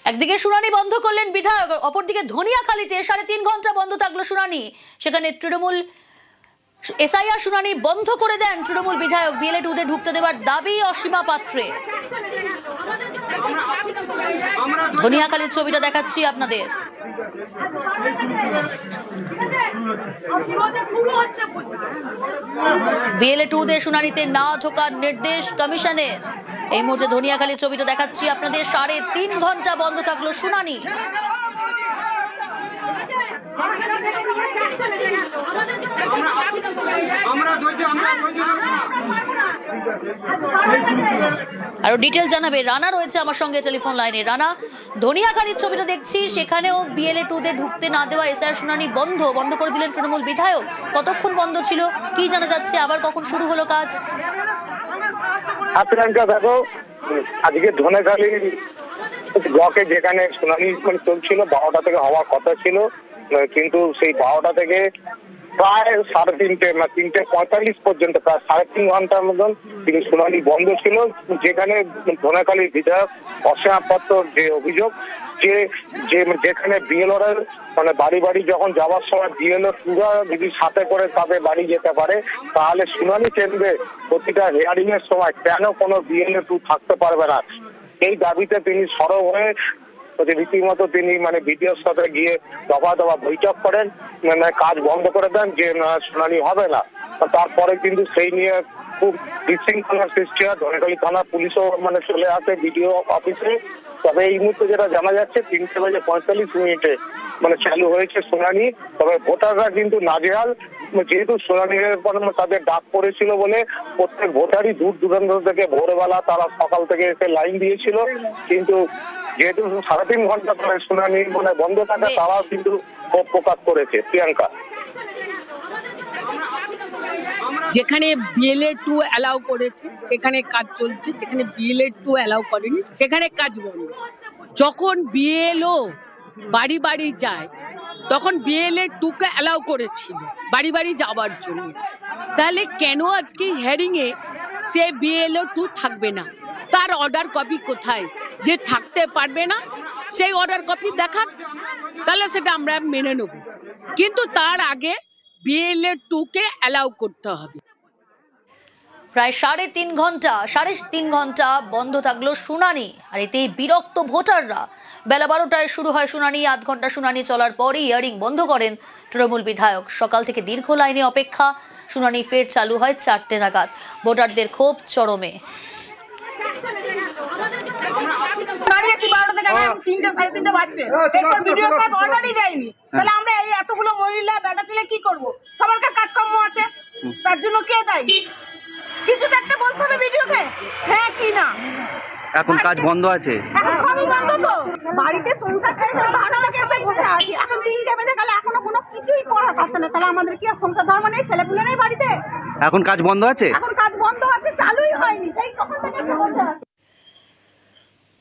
একদিকে শুনানি বন্ধ করলেন বিধায়ক, অপরদিকে ধনিয়াখালীতে 3.5 ঘন্টা বন্ধ থাকলো শুনানি। সেখানে তৃণমূল এসআইআর শুনানি বন্ধ করে দেন তৃণমূল বিধায়ক। বিএলএ 2 ঢুকতে দেওয়ার দাবি অসীমা পাত্রের। ধনিয়াখালীর ছবিটা দেখাচ্ছি আপনাদের। বিএলএ 2 শুনানিতে না ঢোকার নির্দেশ কমিশনের। এই মুহূর্তে ধনিয়াখালীর ছবিটা দেখাচ্ছি আপনাদের। 3.5 ঘন্টা বন্ধ থাকলো শুনানি। আরো ডিটেল জানাবে রানা, রয়েছে আমার সঙ্গে টেলিফোন লাইনে। রানা, ধনিয়াখালীর ছবিটা দেখছি, সেখানেও বিএলএ 2 ঢুকতে না দেওয়া এসআইআর শুনানি বন্ধ করে দিলেন তৃণমূল বিধায়ক। কতক্ষণ বন্ধ ছিল, কি জানা যাচ্ছে, আবার কখন শুরু হলো কাজ? প্রিয়াঙ্কা, দেখো, আজকে ধনেখালী ব্লকে যেখানে শুনানি চলছিল 12টা থেকে হওয়ার কথা ছিল, কিন্তু সেই 12টা থেকে প্রায় 3:45 পর্যন্ত প্রায় 3.5 ঘন্টার মতন তিনি শুনানি বন্ধ ছিল। যেখানে ধনেখালীর বিধায়ক অসীমা পাত্রর যে অভিযোগ, যেখানে বিএলওর বাড়ি বাড়ি যখন যাওয়ার সময় বিএলও পুরা যদি সাথে করে তাদের বাড়ি যেতে পারে, তাহলে শুনানি কেন্দ্রে প্রতিটা হিয়ারিং এর সময় কেন কোনো বিএলও 2 থাকতে পারবে না, এই দাবিতে তিনি সরব হয়ে রীতিমতো তিনি বিডিওর সাথে গিয়ে দফা বৈঠক করেন, কাজ বন্ধ করে দেন যে শুনানি হবে না। তারপরে কিন্তু সেই নিয়ে খুব বিশৃঙ্খলার সৃষ্টি হয়। ধনেখালী থানা পুলিশও চলে আসে বিডিও অফিসে। তবে এই মুহূর্তে যেটা জানা যাচ্ছে 3:45 চালু হয়েছে শুনানি। তবে ভোটাররা কিন্তু নাজেহাল, যেহেতু শুনানির তাদের ডাক পড়েছিল বলে প্রত্যেক ভোটারই দূর দূরান্ত থেকে ভোরবেলা তারা সকাল থেকে এসে লাইন দিয়েছিল। কিন্তু যেহেতু 3.5 ঘন্টা ধরে শুনানি বন্ধ থাকে, তারাও কিন্তু ক্ষোভ প্রকাশ করেছে। প্রিয়াঙ্কা, যেখানে বিএলএ 2 অ্যালাউ করেছে সেখানে কাজ চলছে, যেখানে বিএলএ 2 অ্যালাউ করেনি সেখানে কাজ বন্ধ। যখন বিএলও বাড়ি বাড়ি যায় তখন বিএলএ 2 কে অ্যালাউ করেছিল বাড়ি বাড়ি যাওয়ার জন্য, তাহলে কেন আজকে হিয়ারিং এ সে বিএলএ 2 থাকবে না? তার অর্ডার কপি কোথায়? যে থাকতে পারবে না সেই অর্ডার কপি দেখাক, তাহলে সেটা আমরা মেনে নেব। কিন্তু তার আগে বিএলএ 2 কে অ্যালাউ করতে হবে। প্রায় 3.5 ঘন্টা বন্ধ থাকলো শুনানি। আর এতেই বিরক্ত ভোটাররা। বেলা 12টায় শুরু হয় শুনানি। 8 ঘন্টা শুনানি চলার পরই হিয়ারিং বন্ধ করেন তৃণমূল বিধায়ক। সকাল থেকে দীর্ঘ লাইনে অপেক্ষা। শুনানি ফের চালু হয় 4টে নাগাদ। ভোটারদের ক্ষোভ চরমে। এতগুলো মহিলা বেটা ছেলে কি করবো? সবার কাজকর্ম আছে, তার জন্য কে দায়ী? কিছু তো একটা বলতে হবে ভিডিওতে, হ্যাঁ কি না। এখন কাজ বন্ধ আছে, এখন সবই বন্ধ। তো বাড়িতে সংসার ছেড়ে বসে আছি, এখন 3টে বেজে গেলে এখনো কোনো কিছুই করা যাচ্ছে না। তাহলে আমাদের কি আর সংসার ধর্ম নেই? ছেলেপুলে নেই বাড়িতে? এখন কাজ বন্ধ আছে। এখন